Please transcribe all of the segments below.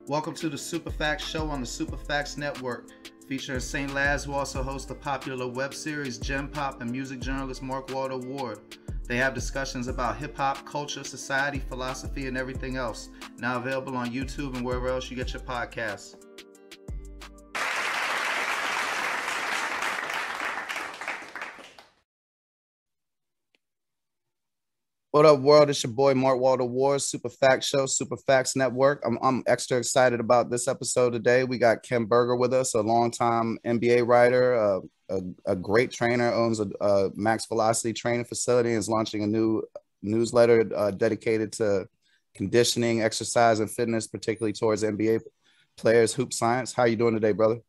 Welcome to the Superfacts Show on the Superfacts Network, featuring St. Laz, who also hosts the popular web series Gem Pop, and music journalist Mark Walter Ward. They have discussions about hip-hop, culture, society, philosophy, and everything else. Now available on YouTube and wherever else you get your podcasts. What up, world? It's your boy Mark Walter Ward, Superfacts Show, Superfacts Network. I'm extra excited about this episode today. We got Ken Berger with us, a longtime NBA writer, a great trainer, owns a max velocity training facility, and is launching a new newsletter dedicated to conditioning, exercise, and fitness, particularly towards NBA players. Hoop Science. How you doing today, brother?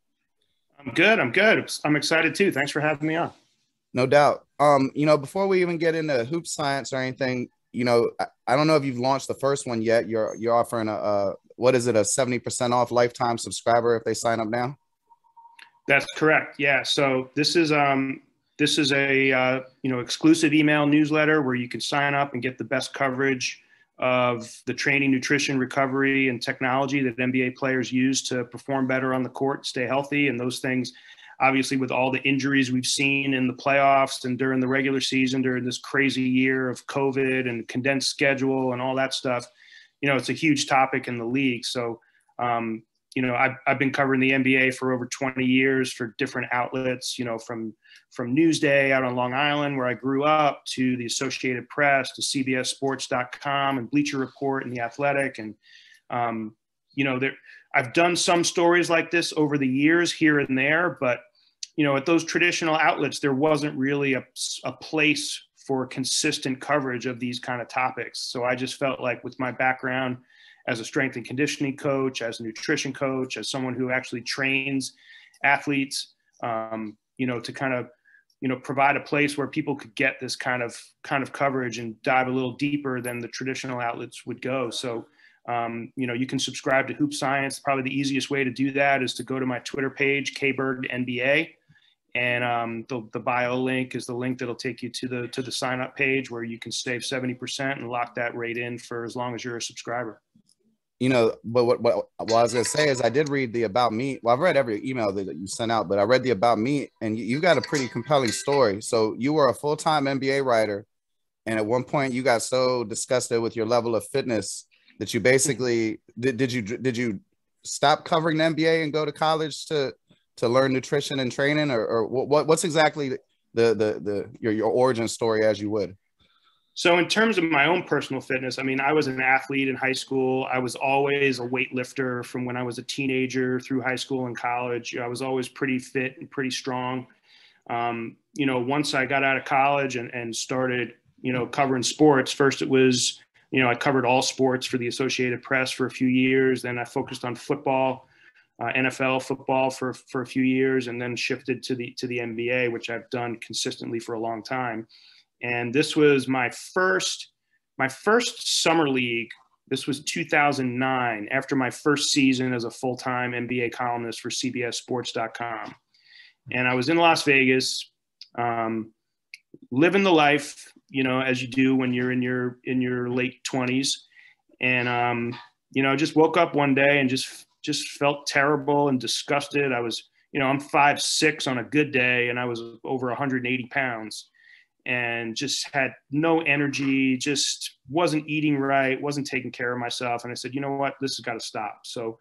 I'm good. I'm excited too. Thanks for having me on. No doubt. Before we even get into Hoop Science or anything, I don't know if you've launched the first one yet. You're offering a 70% off lifetime subscriber if they sign up now? That's correct. Yeah. So this is a exclusive email newsletter where you can sign up and get the best coverage of the training, nutrition, recovery, and technology that NBA players use to perform better on the court, stay healthy, and those things. Obviously, with all the injuries we've seen in the playoffs and during the regular season, during this crazy year of COVID and condensed schedule and all that stuff, it's a huge topic in the league. So, I've been covering the NBA for over 20 years for different outlets, from Newsday out on Long Island, where I grew up, to the Associated Press, to CBS Sports.com and Bleacher Report and The Athletic. And, I've done some stories like this over the years here and there, but at those traditional outlets, there wasn't really a place for consistent coverage of these kind of topics. So I just felt like, with my background as a strength and conditioning coach, as a nutrition coach, as someone who actually trains athletes, to kind of, provide a place where people could get this kind of coverage and dive a little deeper than the traditional outlets would go. So, you can subscribe to Hoop Science. Probably the easiest way to do that is to go to my Twitter page, KBergNBA. And the bio link is the link that'll take you to the sign up page, where you can save 70% and lock that rate in for as long as you're a subscriber. But what I was going to say is, I did read the About Me. Well, I've read every email that you sent out, but I read the About Me, and you got a pretty compelling story. So you were a full-time NBA writer, and at one point you got so disgusted with your level of fitness that you basically did you stop covering the NBA and go to college to learn nutrition and training, or what's exactly your origin story, as you would? So in terms of my own personal fitness, I was an athlete in high school. I was always a weightlifter from when I was a teenager through high school and college. I was always pretty fit and pretty strong. Once I got out of college and started, covering sports, first it was, I covered all sports for the Associated Press for a few years. Then I focused on football, NFL football for a few years, and then shifted to the NBA, which I've done consistently for a long time. And this was my first summer league. This was 2009, after my first season as a full-time NBA columnist for CBS Sports.com. And I was in Las Vegas, living the life, as you do when you're in your late 20s. And, I just woke up one day and just felt terrible and disgusted. I was, I'm 5'6" on a good day, and I was over 180 pounds. And just had no energy, just wasn't eating right, wasn't taking care of myself. And I said, you know what, this has got to stop. So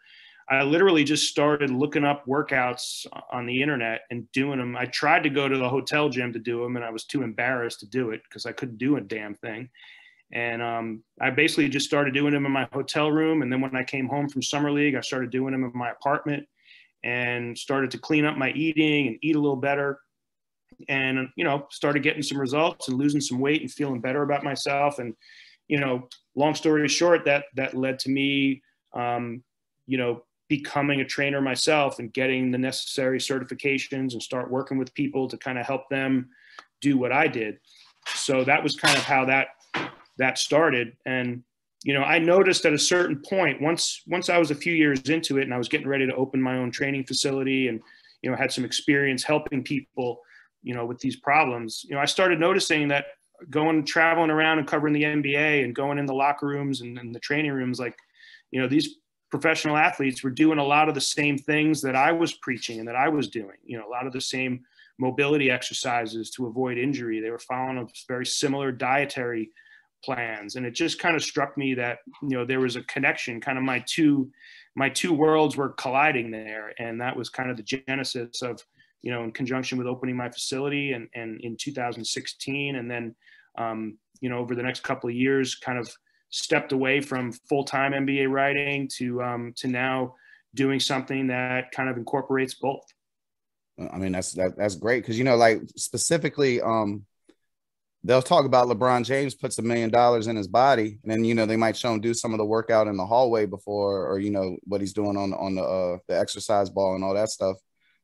I literally just started looking up workouts on the internet and doing them. I tried to go to the hotel gym to do them, and I was too embarrassed to do it because I couldn't do a damn thing. And I basically just started doing them in my hotel room. And then when I came home from summer league, I started doing them in my apartment and started to clean up my eating and eat a little better. And, started getting some results and losing some weight and feeling better about myself. And, long story short, that led to me, becoming a trainer myself and getting the necessary certifications and start working with people to kind of help them do what I did. So that was kind of how that started. And, I noticed at a certain point, once I was a few years into it and I was getting ready to open my own training facility and, had some experience helping people, with these problems, I started noticing that traveling around and covering the NBA and going in the locker rooms and the training rooms, like, these professional athletes were doing a lot of the same things that I was preaching and that I was doing, you know, a lot of the same mobility exercises to avoid injury. They were following a very similar dietary plans. And it just kind of struck me that, you know, there was a connection, kind of my two worlds were colliding there. And that was kind of the genesis of, you know, in conjunction with opening my facility and in 2016. And then, you know, over the next couple of years, kind of stepped away from full-time MBA writing to now doing something that kind of incorporates both. I mean, that's great. Cause you know, like specifically, they'll talk about LeBron James puts $1 million in his body, and then, you know, they might show him do some of the workout in the hallway before, or, you know, what he's doing on the exercise ball and all that stuff.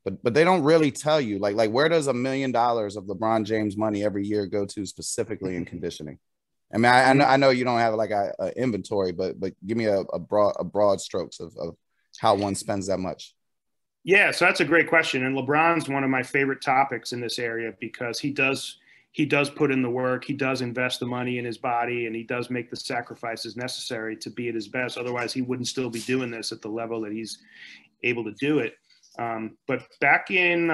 But they don't really tell you, like where does $1 million of LeBron James money every year go to specifically in conditioning? I mean, I know you don't have like a inventory, but give me a broad strokes of how one spends that much. Yeah, so that's a great question. And LeBron's one of my favorite topics in this area because he does put in the work, he does invest the money in his body, and he does make the sacrifices necessary to be at his best. Otherwise, he wouldn't still be doing this at the level that he's able to do it. But back in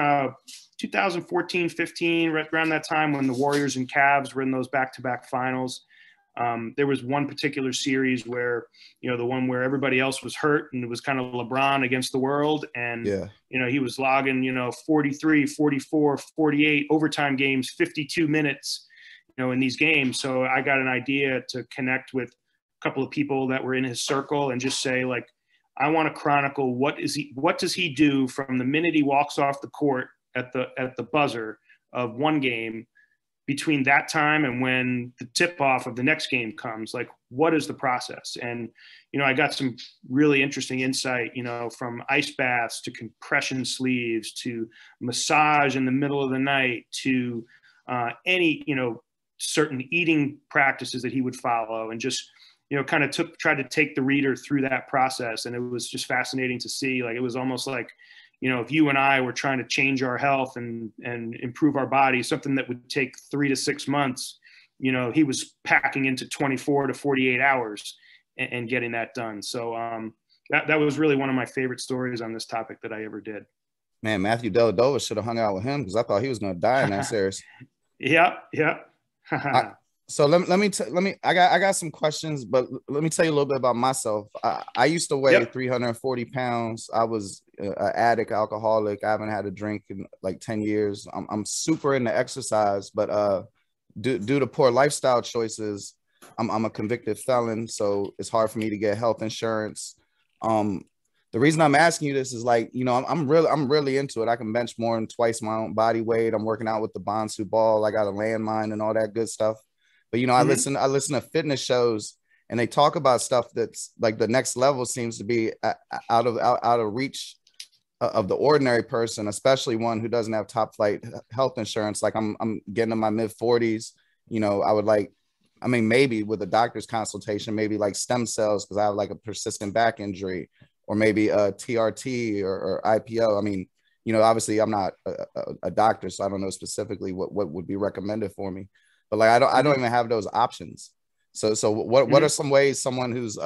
2014, 15, right around that time when the Warriors and Cavs were in those back-to-back finals, there was one particular series where, you know, the one where everybody else was hurt and it was kind of LeBron against the world. And, you know, he was logging, you know, 43, 44, 48 overtime games, 52 minutes, you know, in these games. So I got an idea to connect with a couple of people that were in his circle and just say, like, I want to chronicle what does he do from the minute he walks off the court at the buzzer of one game between that time and when the tip off of the next game comes. Like, what is the process? And, you know, I got some really interesting insight, you know, from ice baths to compression sleeves to massage in the middle of the night to any, you know, certain eating practices that he would follow, and just, you know, kind of tried to take the reader through that process. And it was just fascinating to see. Like, it was almost like, you know, if you and I were trying to change our health and improve our body, something that would take 3 to 6 months, you know, he was packing into 24 to 48 hours and getting that done. So that was really one of my favorite stories on this topic that I ever did. Man, Matthew Dellavedova should have hung out with him, because I thought he was going to die in that series. Yeah. So let me I got some questions, but let me tell you a little bit about myself. I used to weigh 340 pounds. I was an addict, alcoholic. I haven't had a drink in like 10 years. I'm super into exercise, but due to poor lifestyle choices, I'm a convicted felon, so it's hard for me to get health insurance. The reason I'm asking you this is, like, you know, I'm really into it. I can bench more than twice my own body weight. I'm working out with the Bonsu ball. I got a landmine and all that good stuff. But, you know, I listen to fitness shows, and they talk about stuff that's like the next level seems to be out of reach of the ordinary person, especially one who doesn't have top flight health insurance. Like, I'm getting in my mid 40s. You know, I would like, I mean, maybe with a doctor's consultation, maybe like stem cells, because I have like a persistent back injury, or maybe a TRT or IPO. I mean, you know, obviously I'm not a doctor, so I don't know specifically what would be recommended for me. But like, I don't even have those options. So what are some ways someone who's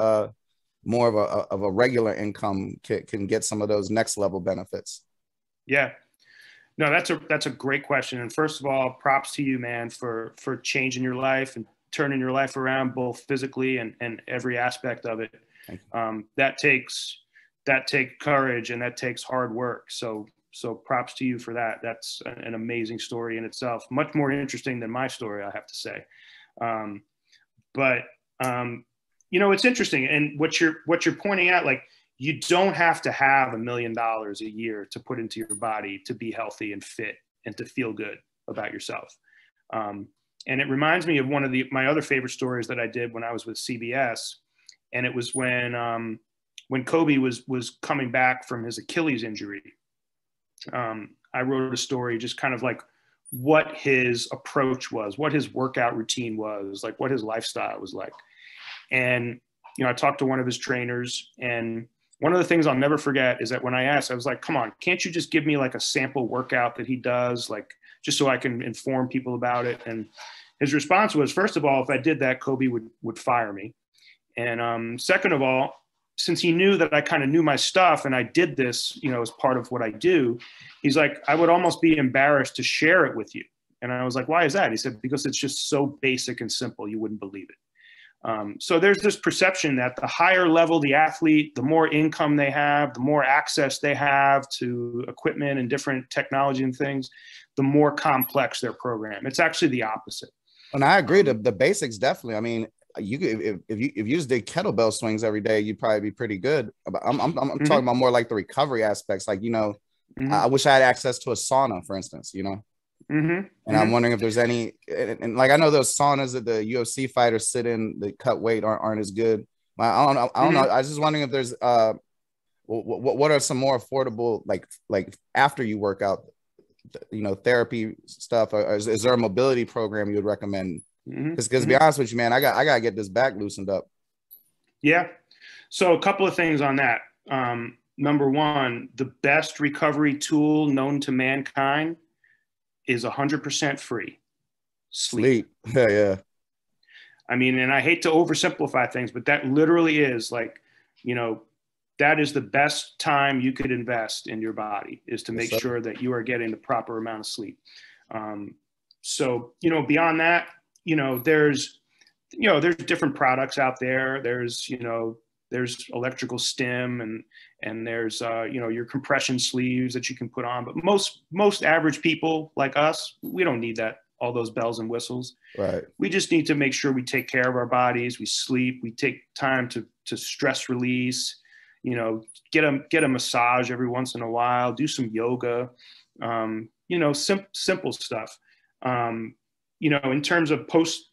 more of a regular income can get some of those next level benefits? Yeah, no, that's a great question. And first of all, props to you, man, for changing your life and turning your life around, both physically and every aspect of it. That takes courage, and that takes hard work. So props to you for that. That's an amazing story in itself. Much more interesting than my story, I have to say. But you know, it's interesting. And what you're pointing out, like, you don't have to have $1 million a year to put into your body to be healthy and fit and to feel good about yourself. And it reminds me of one of my other favorite stories that I did when I was with CBS. And it was when Kobe was coming back from his Achilles injury. I wrote a story just kind of like what his approach was, what his workout routine was, like what his lifestyle was like. And, you know, I talked to one of his trainers, and one of the things I'll never forget is that when I asked, I was like, come on, can't you just give me like a sample workout that he does, like, just so I can inform people about it? And his response was, first of all, if I did that, Kobe would fire me. And second of all, since he knew that I kind of knew my stuff and I did this, you know, as part of what I do, he's like, I would almost be embarrassed to share it with you. And I was like, why is that? He said, because it's just so basic and simple, you wouldn't believe it. So there's this perception that the higher level the athlete, the more income they have, the more access they have to equipment and different technology and things, the more complex their program. It's actually the opposite. And I agree. The basics, definitely. I mean, if you just did kettlebell swings every day, you'd probably be pretty good. I'm talking about more like the recovery aspects. Like, you know, I wish I had access to a sauna, for instance, you know. And I'm wondering if there's any, and like I know those saunas that the UFC fighters sit in that cut weight aren't as good. I don't know. I was just wondering if there's what are some more affordable like after you work out, you know, therapy stuff, or is there a mobility program you would recommend? Because to be honest with you, man, I gotta get this back loosened up. Yeah. So a couple of things on that. Number one, the best recovery tool known to mankind is 100% free. Sleep. Yeah. I mean, and I hate to oversimplify things, but that literally is like, you know, that is the best time you could invest in your body, is to make sure that you are getting the proper amount of sleep. So, you know, beyond that, you know, there's different products out there. There's electrical stim and there's, you know, your compression sleeves that you can put on. But most average people like us, we don't need that, all those bells and whistles. Right. We just need to make sure we take care of our bodies. We sleep. We take time to stress release. You know, get a massage every once in a while. Do some yoga. You know, simple stuff. You know, in terms of post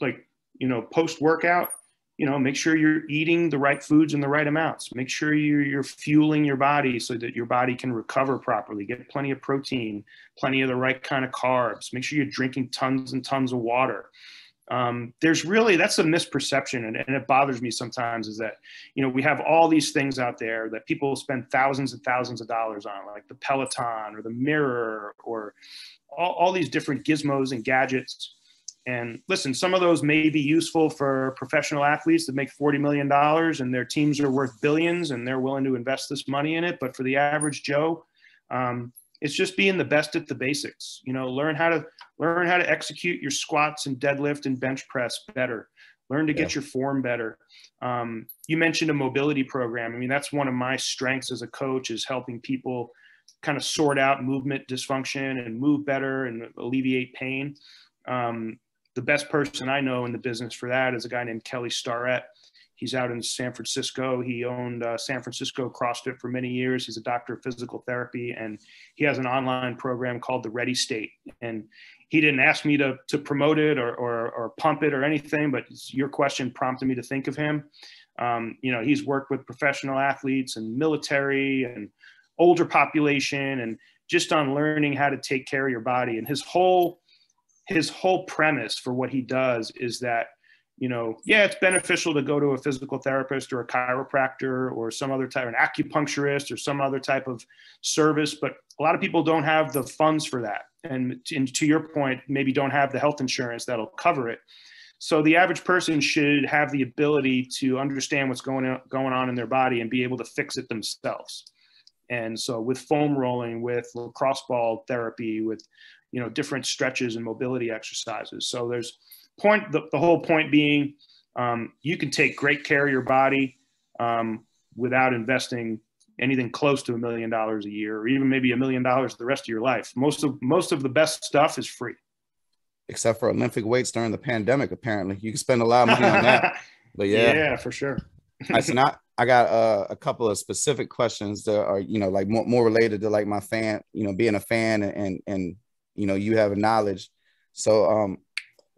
workout, you know, make sure you're eating the right foods in the right amounts. Make sure you're fueling your body so that your body can recover properly. Get plenty of protein, plenty of the right kind of carbs. Make sure you're drinking tons and tons of water. That's a misperception, and it bothers me sometimes, is that, you know, we have all these things out there that people spend thousands and thousands of dollars on, like the Peloton or the mirror or all these different gizmos and gadgets. And listen, some of those may be useful for professional athletes that make $40 million and their teams are worth billions and they're willing to invest this money in it. But for the average Joe, it's just being the best at the basics. You know, learn how to execute your squats and deadlift and bench press better. Learn to get your form better. You mentioned a mobility program. I mean, that's one of my strengths as a coach, is helping people kind of sort out movement dysfunction and move better and alleviate pain. The best person I know in the business for that is a guy named Kelly Starrett. He's out in San Francisco. He owned San Francisco CrossFit for many years. He's a doctor of physical therapy, and he has an online program called the Ready State. And he didn't ask me to promote it or pump it or anything, but your question prompted me to think of him. You know, he's worked with professional athletes and military and older population, and just on learning how to take care of your body. And his whole premise for what he does is that, you know, yeah, it's beneficial to go to a physical therapist or a chiropractor or some other type, an acupuncturist or some other type of service, but a lot of people don't have the funds for that. And to your point, maybe don't have the health insurance that'll cover it. So the average person should have the ability to understand what's going on in their body and be able to fix it themselves. And so with foam rolling, with lacrosse ball therapy, with, you know, different stretches and mobility exercises. So there's the whole point being, you can take great care of your body without investing anything close to $1 million a year, or even maybe $1 million the rest of your life. Most of the best stuff is free. Except for Olympic weights during the pandemic, apparently. You can spend a lot of money on that. But yeah, for sure. I got a couple of specific questions that are, you know, like more related to like my fan, you know, being a fan and you know, you have knowledge. So,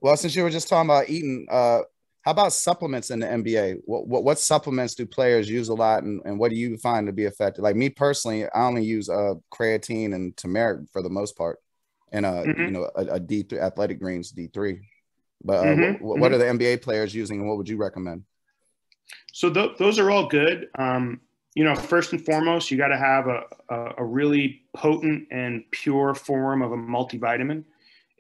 well, since you were just talking about eating, how about supplements in the NBA? What supplements do players use a lot, and what do you find to be effective? Like me personally, I only use creatine and turmeric for the most part, and you know, a D3 athletic greens D3. But what are the NBA players using, and what would you recommend? So those are all good. You know, first and foremost, you got to have a really potent and pure form of a multivitamin.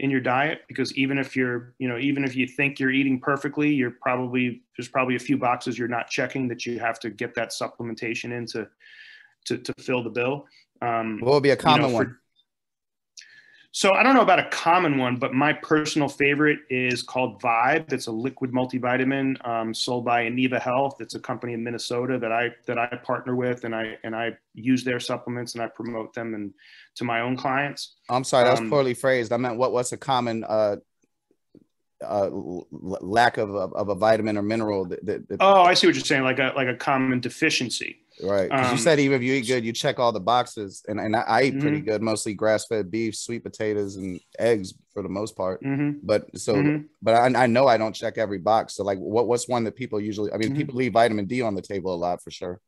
in your diet, because even if even if you think you're eating perfectly, there's probably a few boxes you're not checking that you have to get that supplementation in to fill the bill. What would be a common one? So I don't know about a common one, but my personal favorite is called Vibe. It's a liquid multivitamin sold by Aniva Health. It's a company in Minnesota that I partner with, and I use their supplements and I promote them and to my own clients. I'm sorry, that was poorly phrased. I meant what's a common lack of a vitamin or mineral? Oh, I see what you're saying, like a common deficiency. Right, because you said even if you eat good, you check all the boxes, and I eat pretty good, mostly grass-fed beef, sweet potatoes, and eggs for the most part. But I know I don't check every box. So like, what's one that people usually? I mean, people leave vitamin D on the table a lot for sure.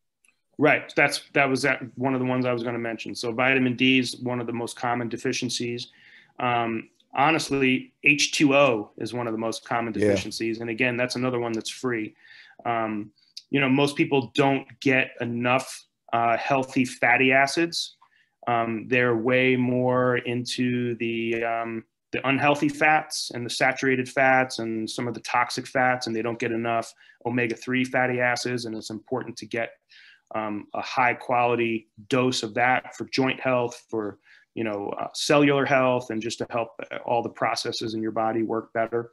Right, that was one of the ones I was going to mention. So vitamin D is one of the most common deficiencies. Honestly, H2O is one of the most common deficiencies, and again, that's another one that's free. Most people don't get enough healthy fatty acids. They're way more into the unhealthy fats and the saturated fats and some of the toxic fats, and they don't get enough omega-3 fatty acids. And it's important to get a high quality dose of that for joint health, for cellular health, and just to help all the processes in your body work better.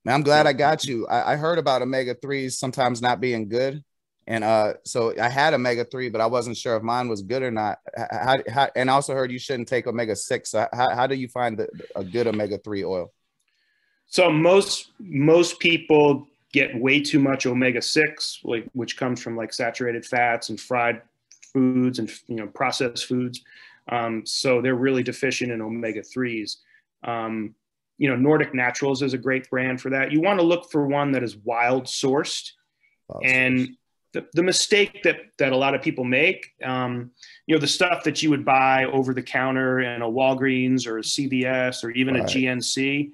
I'm glad I got you. I heard about omega-3s sometimes not being good. And so I had omega-3, but I wasn't sure if mine was good or not. And I also heard you shouldn't take omega-6. So how do you find a good omega-3 oil? So most people get way too much omega-6, which comes from like saturated fats and fried foods and processed foods. So they're really deficient in omega-3s. Nordic Naturals is a great brand for that. You want to look for one that is wild sourced. And the mistake that a lot of people make, the stuff that you would buy over the counter in a Walgreens or a CBS or even a GNC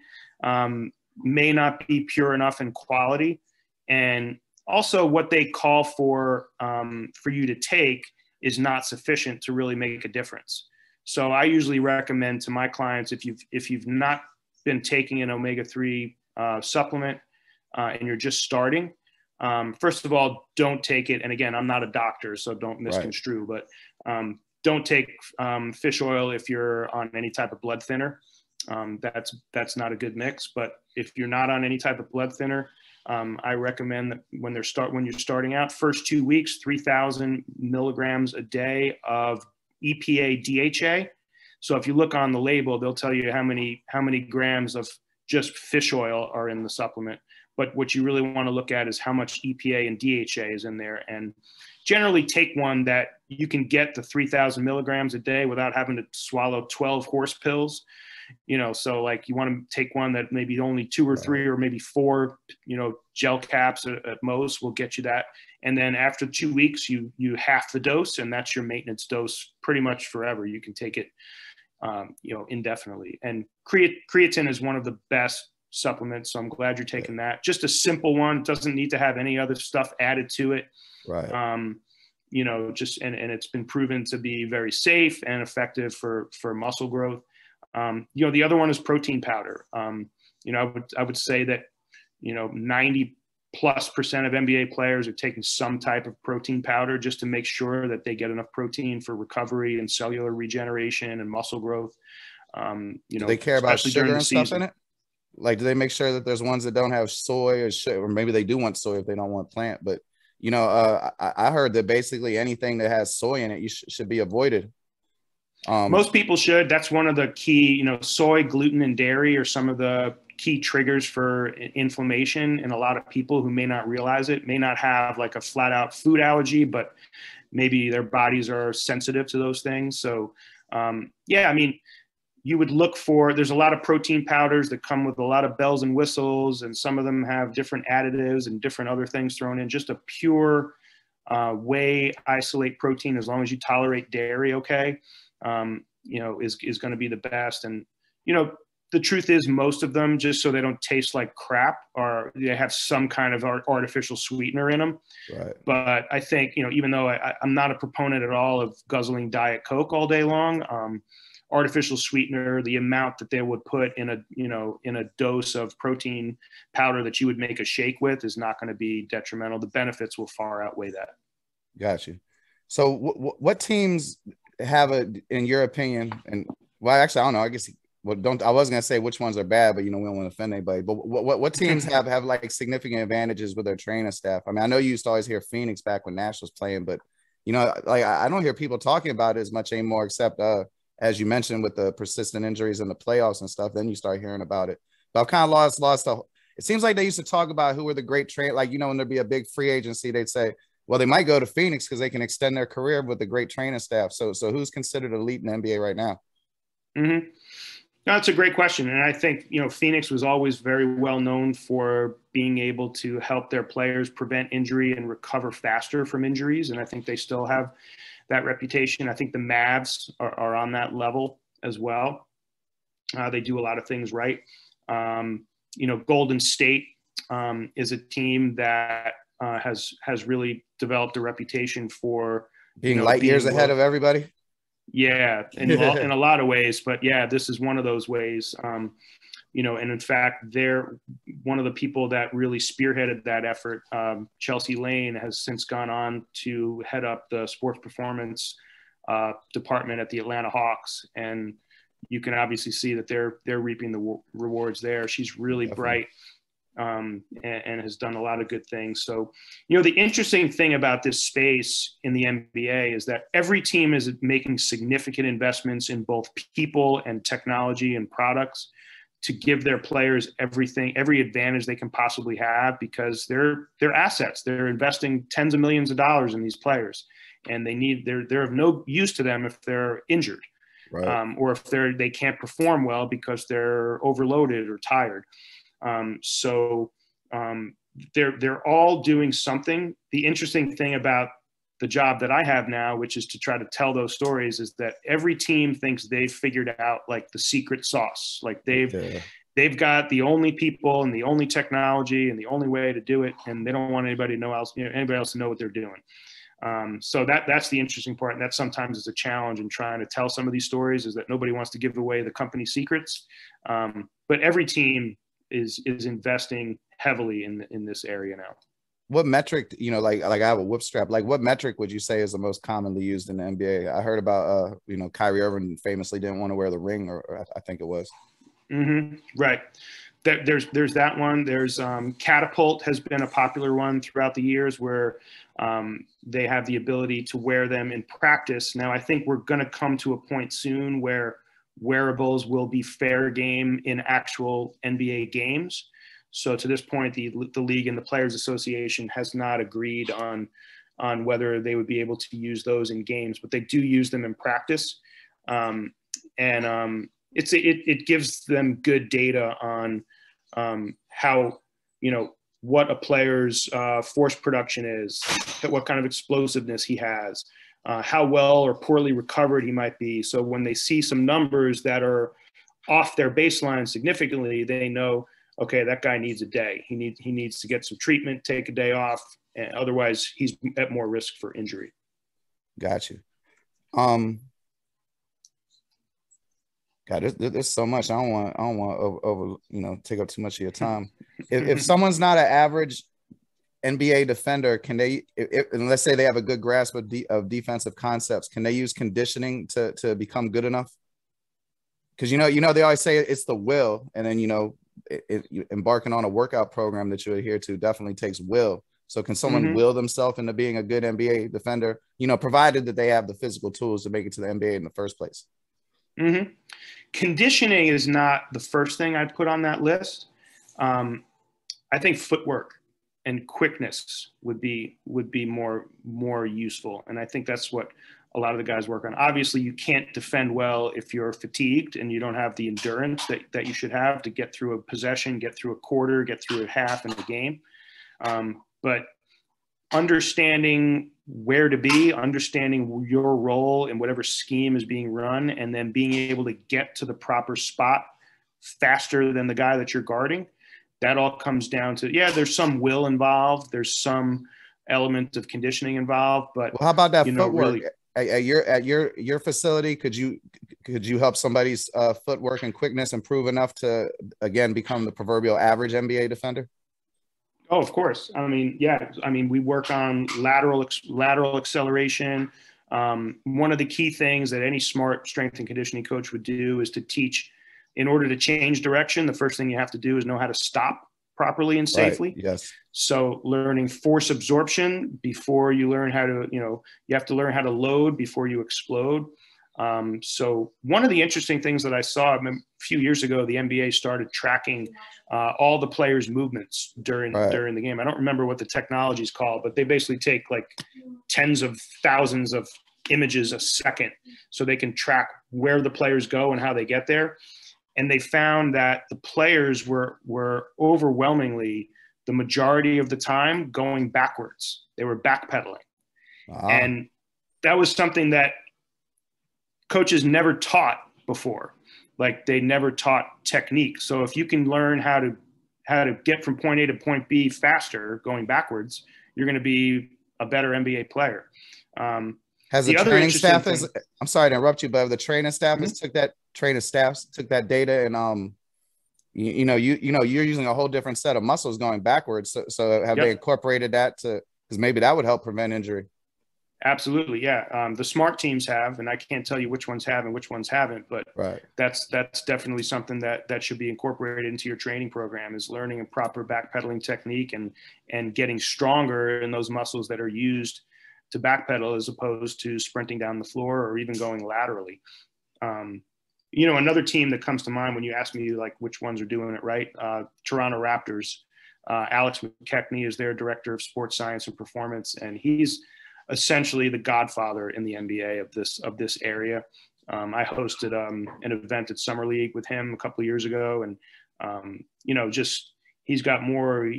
may not be pure enough in quality. And also what they call for you to take is not sufficient to really make a difference. So I usually recommend to my clients, if you've not been taking an omega-3 supplement and you're just starting, first of all, don't take it. And again, I'm not a doctor, so don't misconstrue, but don't take fish oil if you're on any type of blood thinner. That's not a good mix. But if you're not on any type of blood thinner, I recommend that when you're starting out, first 2 weeks, 3,000 milligrams a day of EPA DHA. So if you look on the label, they'll tell you how many grams of just fish oil are in the supplement. But what you really want to look at is how much EPA and DHA is in there. And generally take one that you can get the 3,000 milligrams a day without having to swallow 12 horse pills. So like you want to take one that maybe only 2 or 3 or maybe 4, gel caps at most will get you that. And then after 2 weeks, you half the dose, and that's your maintenance dose pretty much forever. You can take it, indefinitely. And creatine is one of the best supplements. So I'm glad you're taking that. Just a simple one. Doesn't need to have any other stuff added to it. Right. And it's been proven to be very safe and effective for muscle growth. The other one is protein powder. I would say that, 90+% of NBA players are taking some type of protein powder just to make sure that they get enough protein for recovery and cellular regeneration and muscle growth. Do they care about sugar and stuff in it? Like, do they make sure that there's ones that don't have soy or sugar, or maybe they do want soy if they don't want plant? But, I heard that basically anything that has soy in it, should be avoided. Most people should. That's one of the key, soy, gluten, and dairy are some of the key triggers for inflammation in a lot of people who may not realize it, may not have like a flat out food allergy, but maybe their bodies are sensitive to those things. So, you would look for, there's a lot of protein powders that come with a lot of bells and whistles, and some of them have different additives and different other things thrown in. Just a pure whey isolate protein, as long as you tolerate dairy, okay, is going to be the best. And, the truth is most of them, just so they don't taste like crap, they have some kind of artificial sweetener in them. Right. But I think, even though I'm not a proponent at all of guzzling Diet Coke all day long, artificial sweetener, the amount that they would put in a dose of protein powder that you would make a shake with is not going to be detrimental. The benefits will far outweigh that. Got you. So what teams have in your opinion, and well, actually, I don't know. I guess I was gonna say which ones are bad, but we don't want to offend anybody. But what teams have like significant advantages with their training staff? I mean, I know you used to always hear Phoenix back when Nash was playing, but like I don't hear people talking about it as much anymore, except as you mentioned with the persistent injuries in the playoffs and stuff. Then you start hearing about it. But I've kind of lost. It seems like they used to talk about who were the great like when there'd be a big free agency, they'd say, well, they might go to Phoenix because they can extend their career with a great training staff. So who's considered elite in the NBA right now? Mm-hmm. No, that's a great question. And I think, Phoenix was always very well known for being able to help their players prevent injury and recover faster from injuries. And I think they still have that reputation. I think the Mavs are on that level as well. They do a lot of things right. Golden State is a team that has really developed a reputation for being light years ahead of everybody. Yeah, in a lot of ways, but yeah, this is one of those ways. And in fact, they're one of the people that really spearheaded that effort. Chelsea Lane has since gone on to head up the sports performance department at the Atlanta Hawks, and you can obviously see that they're reaping the rewards there. She's really bright. And has done a lot of good things. So, the interesting thing about this space in the NBA is that every team is making significant investments in both people and technology and products to give their players every advantage they can possibly have, because they're assets. They're investing tens of millions of dollars in these players, and they're of no use to them if they're injured, right. Or if they can't perform well because they're overloaded or tired. They're all doing something. The interesting thing about the job that I have now, which is to try to tell those stories, is that every team thinks they've figured out like the secret sauce. Like they've got the only people and the only technology and the only way to do it. And they don't want anybody else to know what they're doing. So that's the interesting part. And that sometimes is a challenge in trying to tell some of these stories, is that nobody wants to give away the company secrets. But every team is investing heavily in this area now. What metric, like I have a whip strap, like what metric would you say is the most commonly used in the NBA? I heard about, Kyrie Irving famously didn't want to wear the ring, or I think it was. Mm-hmm. Right. There's that one. There's Catapult has been a popular one throughout the years, where they have the ability to wear them in practice. Now, I think we're going to come to a point soon where wearables will be fair game in actual NBA games. So to this point, the league and the Players Association has not agreed on whether they would be able to use those in games, but they do use them in practice. It gives them good data on how, what a player's force production is, what kind of explosiveness he has, how well or poorly recovered he might be. So when they see some numbers that are off their baseline significantly, they know, okay, that guy needs a day. He needs to get some treatment, take a day off, and otherwise he's at more risk for injury. Got you. God, there's so much. I don't want over take up too much of your time. If someone's not an average NBA defender, can they, and let's say they have a good grasp of defensive concepts, can they use conditioning to become good enough? Because they always say it's the will, and then embarking on a workout program that you adhere to definitely takes will. So can someone will themselves into being a good NBA defender? Provided that they have the physical tools to make it to the NBA in the first place. Mm-hmm. Conditioning is not the first thing I'd put on that list. I think footwork and quickness would be more useful, and I think that's what a lot of the guys work on. Obviously, you can't defend well if you're fatigued and you don't have the endurance that you should have to get through a possession, get through a quarter, get through a half in a game. But understanding where to be, understanding your role in whatever scheme is being run, and then being able to get to the proper spot faster than the guy that you're guarding, that all comes down to, there's some will involved. There's some element of conditioning involved, but how about that footwork? Really, at your facility, could you help somebody's footwork and quickness improve enough to again become the proverbial average NBA defender? Oh, of course. I mean, yeah. I mean, we work on lateral acceleration. One of the key things that any smart strength and conditioning coach would do is to teach, in order to change direction, the first thing you have to do is know how to stop properly and safely. Right. Yes. So learning force absorption before you learn how to, you have to learn how to load before you explode. So one of the interesting things that I saw a few years ago, the NBA started tracking all the players' movements during the game. I don't remember what the technology is called, but they basically take like tens of thousands of images a second so they can track where the players go and how they get there. And they found that the players were overwhelmingly, the majority of the time, going backwards. They were backpedaling. Wow. And that was something that coaches never taught before. Like, they never taught technique. So if you can learn how to get from point A to point B faster going backwards, you're going to be a better NBA player. Has the training staff I'm sorry to interrupt you, but the training staff took that data and you're using a whole different set of muscles going backwards. So have they incorporated that because maybe that would help prevent injury? Absolutely. Yeah. The smart teams have, and I can't tell you which ones have and which ones haven't, but that's definitely something that should be incorporated into your training program, is learning a proper backpedaling technique and getting stronger in those muscles that are used to backpedal as opposed to sprinting down the floor or even going laterally. Another team that comes to mind when you ask me like which ones are doing it right, Toronto Raptors. Alex McKechnie is their director of sports science and performance, and he's essentially the godfather in the NBA of this area. I hosted an event at Summer League with him a couple of years ago, and he's got more.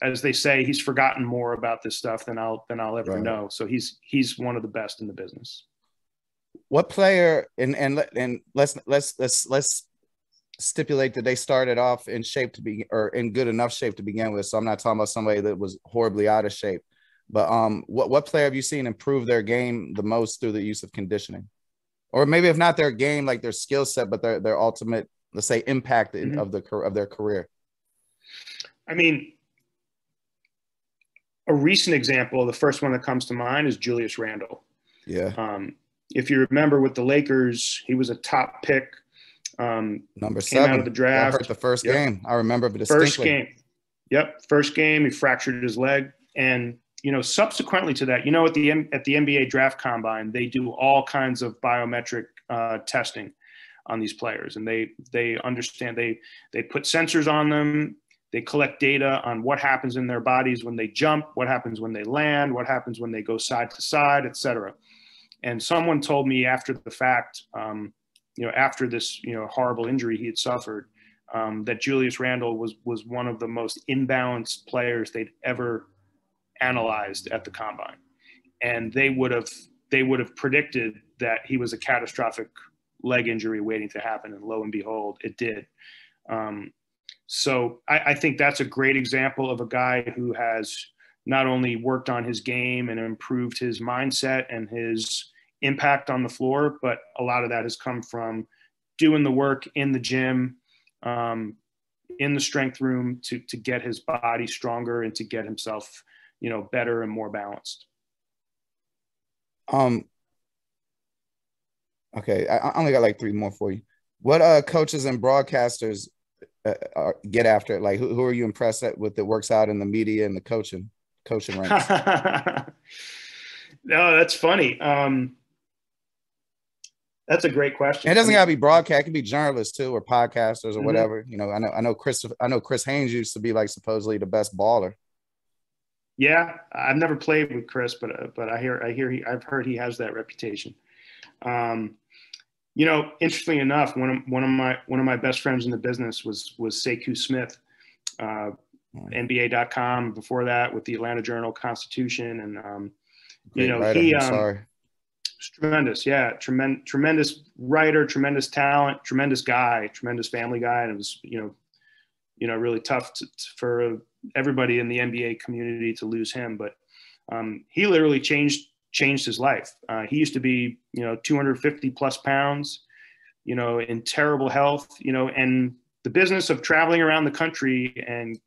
As they say, he's forgotten more about this stuff than I'll ever know. So he's one of the best in the business. What player and let's stipulate that they started off in shape or in good enough shape to begin with. So I'm not talking about somebody that was horribly out of shape. But what player have you seen improve their game the most through the use of conditioning? Or maybe if not their game, like their skill set, but their ultimate, let's say, impact of their career? I mean, a recent example, the first one that comes to mind is Julius Randle. Yeah. If you remember with the Lakers, he was a top pick. Number 7 came out of the draft. That hurt the first game. I remember it distinctly. First game, he fractured his leg. And subsequently to that, at the NBA draft combine, they do all kinds of biometric testing on these players, and they understand. They put sensors on them. They collect data on what happens in their bodies when they jump, what happens when they land, what happens when they go side to side, et cetera. And someone told me after the fact, after this horrible injury he had suffered, that Julius Randle was one of the most imbalanced players they'd ever analyzed at the combine, and they would have predicted that he was a catastrophic leg injury waiting to happen, and lo and behold, it did. So I think that's a great example of a guy who has not only worked on his game and improved his mindset and his impact on the floor, but a lot of that has come from doing the work in the gym, in the strength room to get his body stronger and to get himself better and more balanced. Okay, I only got like 3 more for you. What coaches and broadcasters get after it? Like, who are you impressed with that works out in the media and the coaching ranks? No, that's funny. That's a great question. It doesn't gotta be broadcast; it can be journalists too, or podcasters, or whatever. I know Chris Haynes used to be like supposedly the best baller. Yeah, I've never played with Chris, but I've heard he has that reputation. Interestingly enough, one of my best friends in the business was Sekou Smith, NBA.com. Before that, with the Atlanta Journal-Constitution, and he's tremendous. Yeah, tremendous writer, tremendous talent, tremendous guy, tremendous family guy, and it was really tough for everybody in the NBA community to lose him. But he literally changed changed his life. He used to be, 250 plus pounds, in terrible health, and the business of traveling around the country and,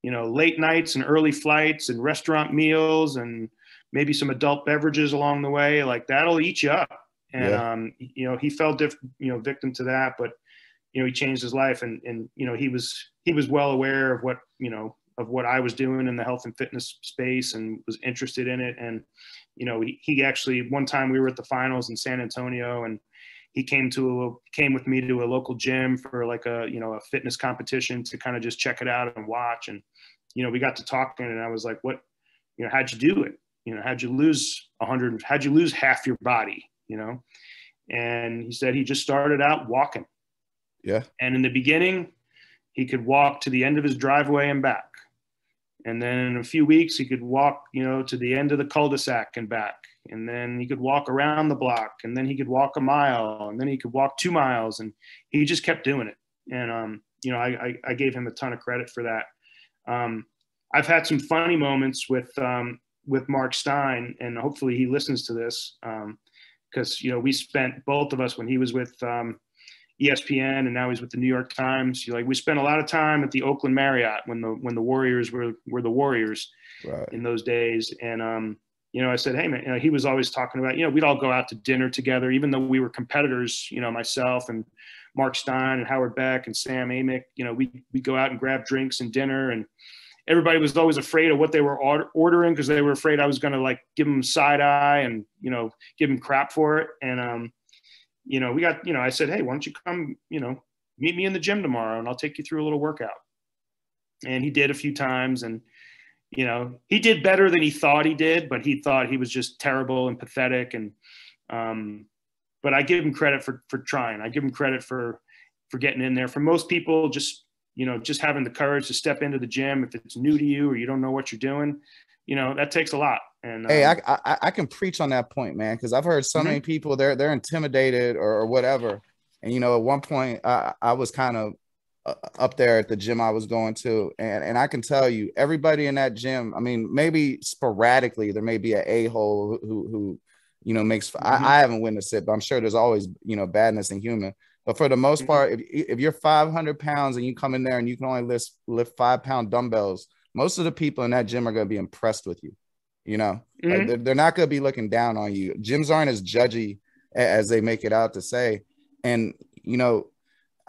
late nights and early flights and restaurant meals and maybe some adult beverages along the way, like that'll eat you up. And, he fell victim to that, but, he changed his life, and he was well aware of what, of what I was doing in the health and fitness space and was interested in it. And, he actually, one time we were at the finals in San Antonio, and he came with me to a local gym for like a fitness competition to kind of just check it out and watch. And, we got to talking, and I was like, what, how'd you do it? How'd you lose how'd you lose half your body, And he said he just started out walking. Yeah. And in the beginning, he could walk to the end of his driveway and back. And then in a few weeks, he could walk, to the end of the cul-de-sac and back. And then he could walk around the block, and then he could walk a mile, and then he could walk 2 miles, and he just kept doing it. And, I gave him a ton of credit for that. I've had some funny moments with Mark Stein, and hopefully he listens to this, because, we spent, both of us, when he was with ESPN and now he's with the New York Times, we spent a lot of time at the Oakland Marriott when the Warriors were the Warriors, right, in those days. And, I said, hey, man, he was always talking about, we'd all go out to dinner together, even though we were competitors, myself and Mark Stein and Howard Beck and Sam Amick, we'd go out and grab drinks and dinner, and everybody was always afraid of what they were ordering, because they were afraid I was going to give them side eye and, give them crap for it. And, we got, I said, hey, why don't you come, meet me in the gym tomorrow, and I'll take you through a little workout. And he did a few times, and, he did better than he thought he did, but he thought he was just terrible and pathetic. And, but I give him credit for trying. I give him credit for getting in there. For most people, just having the courage to step into the gym, if it's new to you or you don't know what you're doing, that takes a lot. And hey, I can preach on that point, man, because I've heard so many people, they're intimidated or whatever. And, at one point I was kind of up there at the gym I was going to, and I can tell you, everybody in that gym, I mean, maybe sporadically there may be an a-hole who makes, I haven't witnessed it, but I'm sure there's always, badness in human. But for the most part, if you're 500 pounds and you come in there and you can only lift 5-pound dumbbells, most of the people in that gym are going to be impressed with you. Like they're not going to be looking down on you. Gyms aren't as judgy as they make it out to say. And,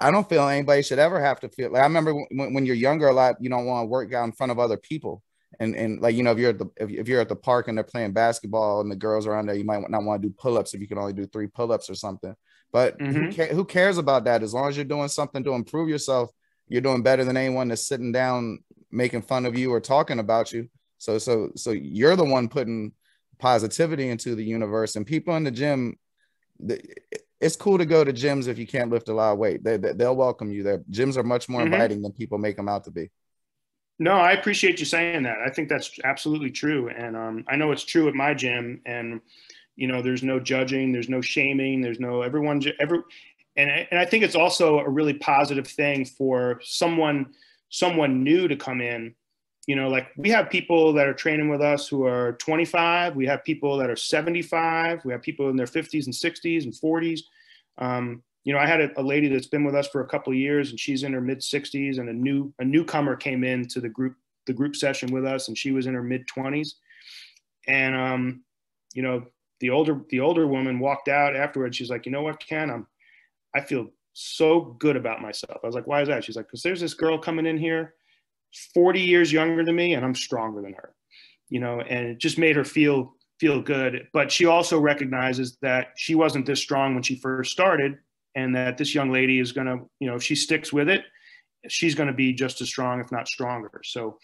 I don't feel anybody should ever have to feel like, I remember when you're younger, a lot, you don't want to work out in front of other people. And like, if you're at the park and they're playing basketball and the girls around there, you might not want to do pull-ups if you can only do 3 pull-ups or something. But who cares about that? As long as you're doing something to improve yourself, you're doing better than anyone that's sitting down making fun of you or talking about you. So you're the one putting positivity into the universe. And people in the gym, it's cool to go to gyms if you can't lift a lot of weight. They'll welcome you there. Gyms are much more inviting than people make them out to be. No, I appreciate you saying that. I think that's absolutely true. And I know it's true at my gym. And, there's no judging, there's no shaming, there's no and I think it's also a really positive thing for someone new to come in. Like we have people that are training with us who are 25. We have people that are 75. We have people in their 50s and 60s and 40s. I had a lady that's been with us for a couple of years, and she's in her mid 60s, and a newcomer came into the group session with us, and she was in her mid 20s. And, the older woman walked out afterwards. She's like, you know what, Ken, I feel so good about myself. I was like, why is that? She's like, because there's this girl coming in here 40 years younger than me, and I'm stronger than her, and it just made her feel good. But she also recognizes that she wasn't this strong when she first started, and that this young lady is going to, if she sticks with it, she's going to be just as strong, if not stronger. So,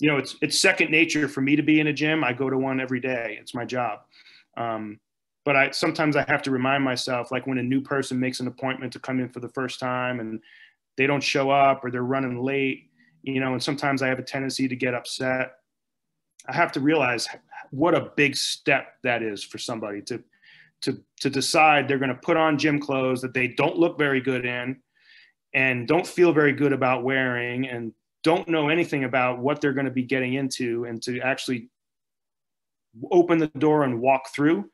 it's second nature for me to be in a gym. I go to one every day. It's my job. But sometimes I have to remind myself, like when a new person makes an appointment to come in for the first time and they don't show up or they're running late, and sometimes I have a tendency to get upset. I have to realize what a big step that is for somebody to decide they're going to put on gym clothes that they don't look very good in and don't feel very good about wearing and don't know anything about what they're going to be getting into, and to actually open the door and walk through,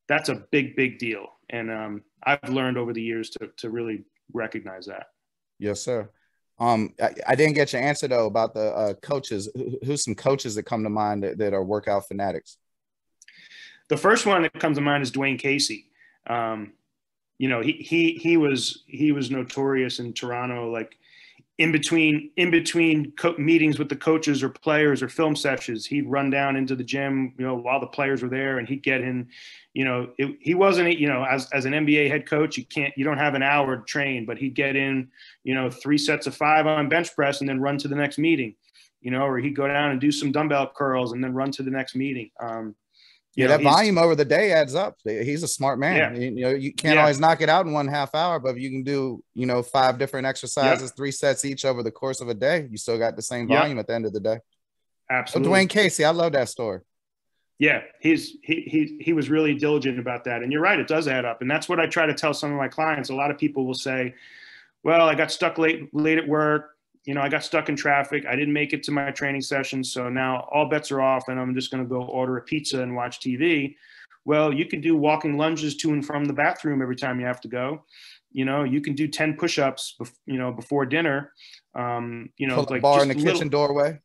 that's a big, big deal. And I've learned over the years to really recognize that. Yes, sir. I didn't get your answer though about the coaches. Who's some coaches that come to mind that are workout fanatics? The first one that comes to mind is Dwayne Casey. You know, he was notorious in Toronto, like in between meetings with the coaches or players or film sessions, he'd run down into the gym, you know, while the players were there, and he'd get in, you know, he wasn't, you know, as an NBA head coach, you don't have an hour to train, but he'd get in, you know, 3 sets of 5 on bench press and then run to the next meeting, you know, or he'd go down and do some dumbbell curls and then run to the next meeting. Yeah, that volume over the day adds up. He's a smart man. Yeah. You know, you can't always knock it out in 1/2 hour, but if you can do, you know, 5 different exercises, 3 sets each over the course of a day, you still got the same volume at the end of the day. Absolutely. So Dwayne Casey, I love that story. Yeah, he was really diligent about that. And you're right, it does add up. And that's what I try to tell some of my clients. A lot of people will say, well, I got stuck late at work. You know, I got stuck in traffic. I didn't make it to my training session. So now all bets are off and I'm just going to go order a pizza and watch TV. Well, you can do walking lunges to and from the bathroom every time you have to go. You know, you can do 10 push-ups, you know, before dinner. You know, pull like bar in the kitchen doorway.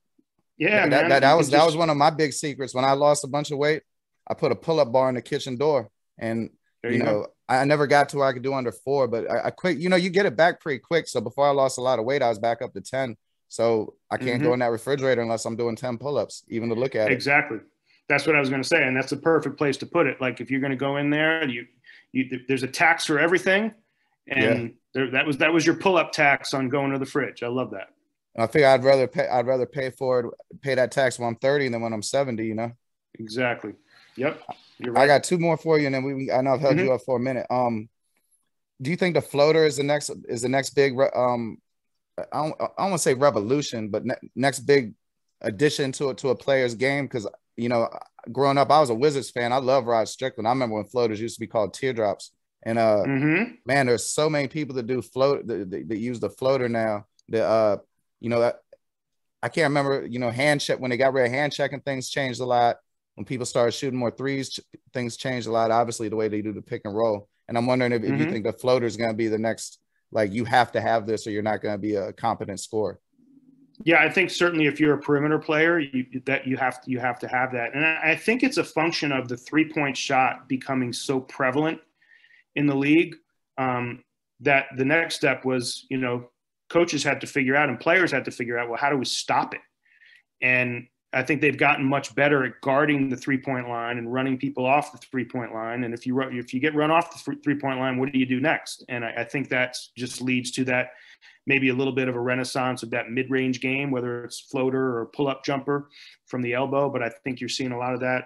Yeah, man. That was one of my big secrets. When I lost a bunch of weight, I put a pull-up bar in the kitchen door. And, you know, I never got to where I could do under 4, but I quit. You know, you get it back pretty quick. So before I lost a lot of weight, I was back up to 10. So I can't go in that refrigerator unless I'm doing 10 pull-ups, even to look at it. Exactly. That's what I was going to say. And that's the perfect place to put it. Like if you're going to go in there, there's a tax for everything. And that was your pull-up tax on going to the fridge. I love that. I think I'd rather pay that tax when I'm 30 than when I'm 70, you know? Exactly. Yep. You're right. I got 2 more for you, and then I know I've held you up for a minute. Do you think the floater is the next big I don't want to say revolution, but next big addition to a player's game? Because, you know, growing up, I was a Wizards fan. I love Rod Strickland. I remember when floaters used to be called teardrops. And man, there's so many people that do that use the floater now. That you know, I can't remember. You know, hand check, when they got rid of hand checking, things changed a lot. When people started shooting more threes, things changed a lot. Obviously, the way they do the pick and roll. And I'm wondering if you think the floater is going to be the next. Like, you have to have this or you're not going to be a competent scorer. Yeah, I think certainly if you're a perimeter player, you have to have that. And I think it's a function of the 3-point shot becoming so prevalent in the league that the next step was, you know, coaches had to figure out and players had to figure out, well, how do we stop it? And I think they've gotten much better at guarding the 3-point line and running people off the 3-point line. And if you get run off the 3-point line, what do you do next? And I think that just leads to that maybe a little bit of a renaissance of that mid-range game, whether it's floater or pull-up jumper from the elbow. But I think you're seeing a lot of that.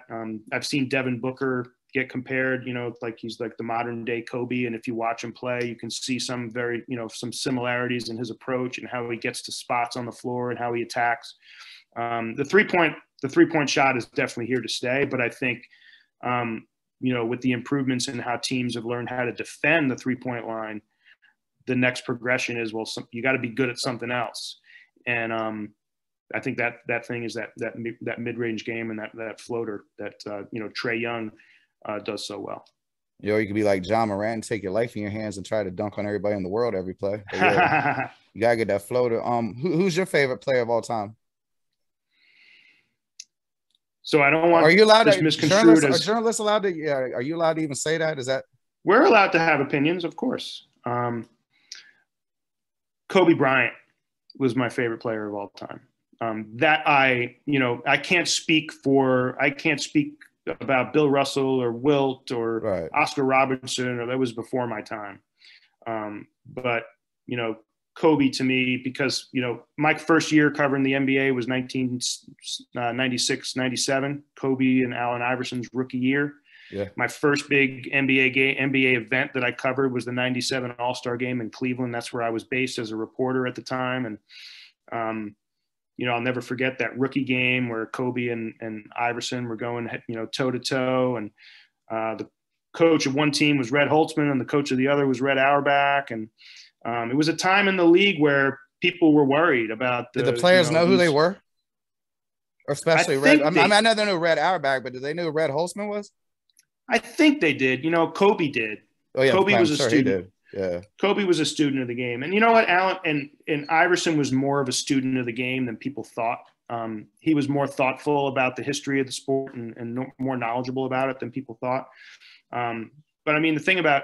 I've seen Devin Booker get compared, you know, like he's like the modern day Kobe. And if you watch him play, you can see some some similarities in his approach and how he gets to spots on the floor and how he attacks. The 3-point shot is definitely here to stay, but I think, you know, with the improvements in how teams have learned how to defend the 3-point line, the next progression is, well, you got to be good at something else. And I think that thing is that mid-range game and that floater that, you know, Trae Young does so well. You know, you could be like John Morant and take your life in your hands and try to dunk on everybody in the world every play. Yeah, you gotta get that floater. Who's your favorite player of all time? So I don't want. Are you allowed to misconstrued? Are journalists allowed to? Yeah. Are you allowed to even say that? Is that? We're allowed to have opinions, of course. Kobe Bryant was my favorite player of all time. I can't speak about Bill Russell or Wilt or Oscar Robertson, or that was before my time. But, you know, Kobe to me, because, you know, my first year covering the NBA was 1996-97, Kobe and Allen Iverson's rookie year. Yeah. My first big NBA event that I covered was the 97 All-Star game in Cleveland. That's where I was based as a reporter at the time. And, you know, I'll never forget that rookie game where Kobe and Iverson were going, you know, toe to toe. And the coach of one team was Red Holtzman and the coach of the other was Red Auerbach. And it was a time in the league where people were worried about Did the players know who they were? Or especially Red. I know they knew Red Auerbach, but did they know who Red Holzman was? I think they did. Kobe did. Oh yeah, Kobe was a student. He did. Yeah. Kobe was a student of the game. And you know what, Allen and Iverson was more of a student of the game than people thought. He was more thoughtful about the history of the sport and more knowledgeable about it than people thought. But I mean, the thing about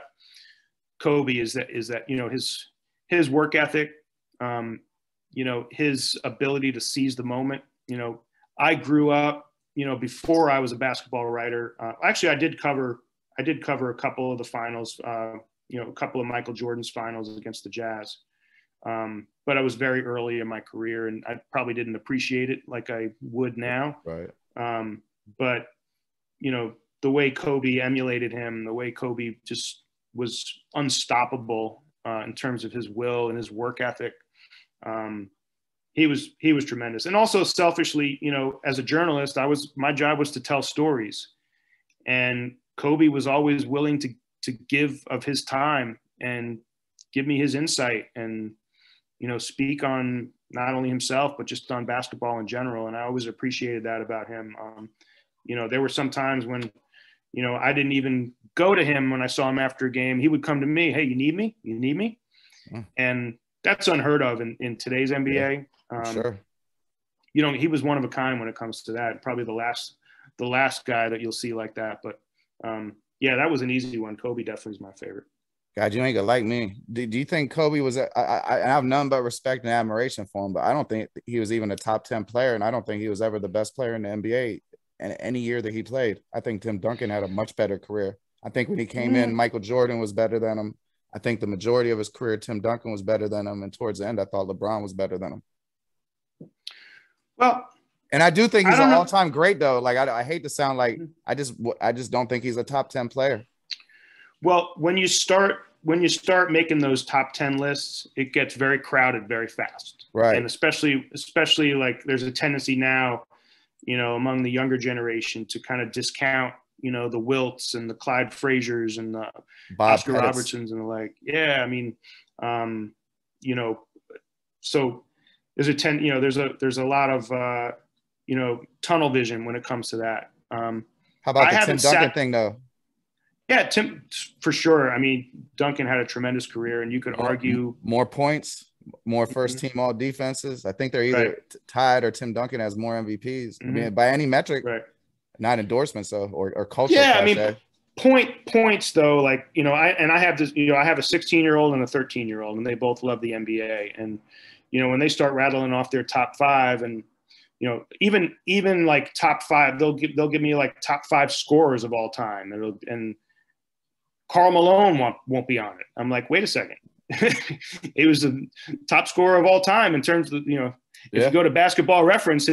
Kobe is that his work ethic, his ability to seize the moment. I grew up, before I was a basketball writer. Actually, I did cover a couple of the finals. A couple of Michael Jordan's finals against the Jazz. But I was very early in my career, and I probably didn't appreciate it like I would now. Right. But the way Kobe emulated him, the way Kobe just was unstoppable in terms of his will and his work ethic. He was tremendous. And also selfishly, as a journalist, my job was to tell stories, and Kobe was always willing to give of his time and give me his insight and, speak on not only himself, but just on basketball in general. And I always appreciated that about him. There were some times when, I didn't even go to him when I saw him after a game. He would come to me, "Hey, you need me? You need me?" Yeah. And that's unheard of in today's NBA. Yeah, sure. He was one of a kind when it comes to that. Probably the last guy that you'll see like that. But yeah, that was an easy one. Kobe definitely is my favorite. God, you ain't gonna like me. Do you think Kobe was? I have none but respect and admiration for him, but I don't think he was even a top 10 player, and I don't think he was ever the best player in the NBA in any year that he played. I think Tim Duncan had a much better career. I think when he came in, Michael Jordan was better than him. I think the majority of his career, Tim Duncan was better than him, and towards the end, I thought LeBron was better than him. Well, and I do think he's an all-time great, though. Like I hate to sound like I just don't think he's a top 10 player. Well, when you start making those top 10 lists, it gets very crowded very fast. Right. And especially like there's a tendency now, among the younger generation to kind of discount, the Wilts and the Clyde Frazier's and the Oscar Robertsons and the like. Yeah. I mean, so there's there's a lot of, tunnel vision when it comes to that. How about the Tim Duncan thing though? Yeah, Tim, for sure. I mean, Duncan had a tremendous career, and you could argue more points, more first team all defenses. I think they're either tied or Tim Duncan has more MVPs. I mean, by any metric, not endorsements though, or culture. Yeah, I mean, points though. Like I have this. I have a 16-year-old and a 13-year-old, and they both love the NBA. And when they start rattling off their top five, and even like top five, they'll give me like top five scorers of all time, and Karl Malone won't be on it. I'm like, wait a second. He was the top scorer of all time in terms of, if you go to Basketball Reference,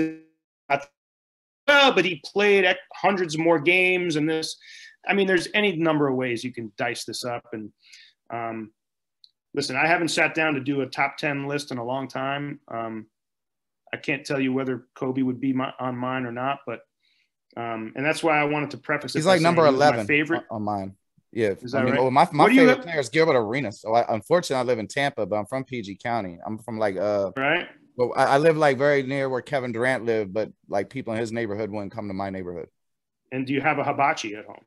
but he played hundreds of more games and this. I mean, there's any number of ways you can dice this up. And listen, I haven't sat down to do a top 10 list in a long time. I can't tell you whether Kobe would be on mine or not, but and that's why I wanted to preface it. He's like number 11 my favorite on mine. Yeah, is that right? My favorite player is Gilbert Arenas. So unfortunately, I live in Tampa, but I'm from PG County. I'm from right. Well, I live like very near where Kevin Durant lived, but like people in his neighborhood wouldn't come to my neighborhood. And do you have a hibachi at home?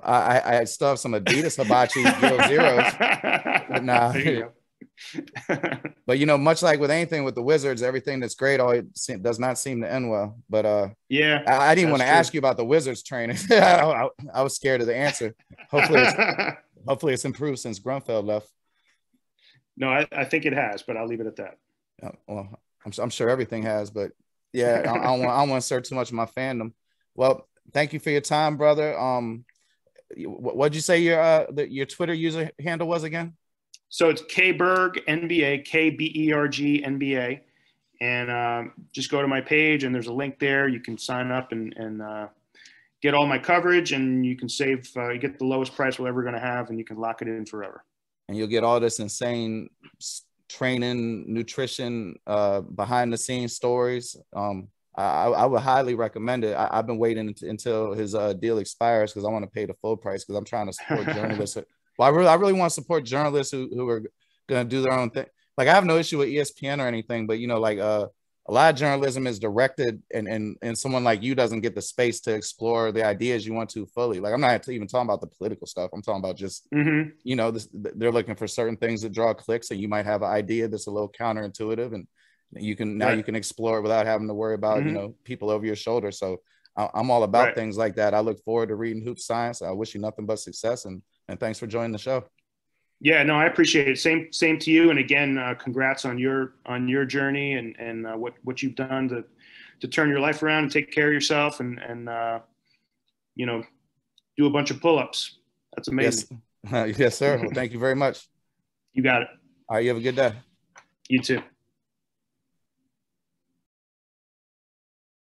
I still have some Adidas hibachis, zeros, but nah. There you go. But much like with anything with the Wizards, everything that's great always does not seem to end well. But yeah, I didn't want to ask you about the Wizards training. I was scared of the answer. Hopefully it's improved since Grunfeld left. No, I think it has, but I'll leave it at that. Well, I'm sure everything has, but yeah, I don't want to assert too much of my fandom. Well, thank you for your time, brother. What'd you say your Twitter user handle was again? So it's Kberg NBA, KBERG NBA, and just go to my page and there's a link there. You can sign up and get all my coverage, and you can save. You get the lowest price we're ever going to have, and you can lock it in forever. And you'll get all this insane training, nutrition, behind the scenes stories. I would highly recommend it. I've been waiting until his deal expires because I want to pay the full price because I'm trying to support journalists. Well, I really want to support journalists who are going to do their own thing. Like I have no issue with ESPN or anything, but a lot of journalism is directed, and someone like you doesn't get the space to explore the ideas you want to fully. Like, I'm not even talking about the political stuff. I'm talking about just, you know, they're looking for certain things that draw clicks, and you might have an idea that's a little counterintuitive, and you can you can explore it without having to worry about, you know, people over your shoulder. So I'm all about things like that. I look forward to reading Hoop Science. I wish you nothing but success, and thanks for joining the show. Yeah, no, I appreciate it. Same to you. And again, congrats on your journey and what you've done to turn your life around and take care of yourself and you know, do a bunch of pull-ups. That's amazing. Yes, yes, sir. Well, thank you very much. You got it. All right, you have a good day. You too.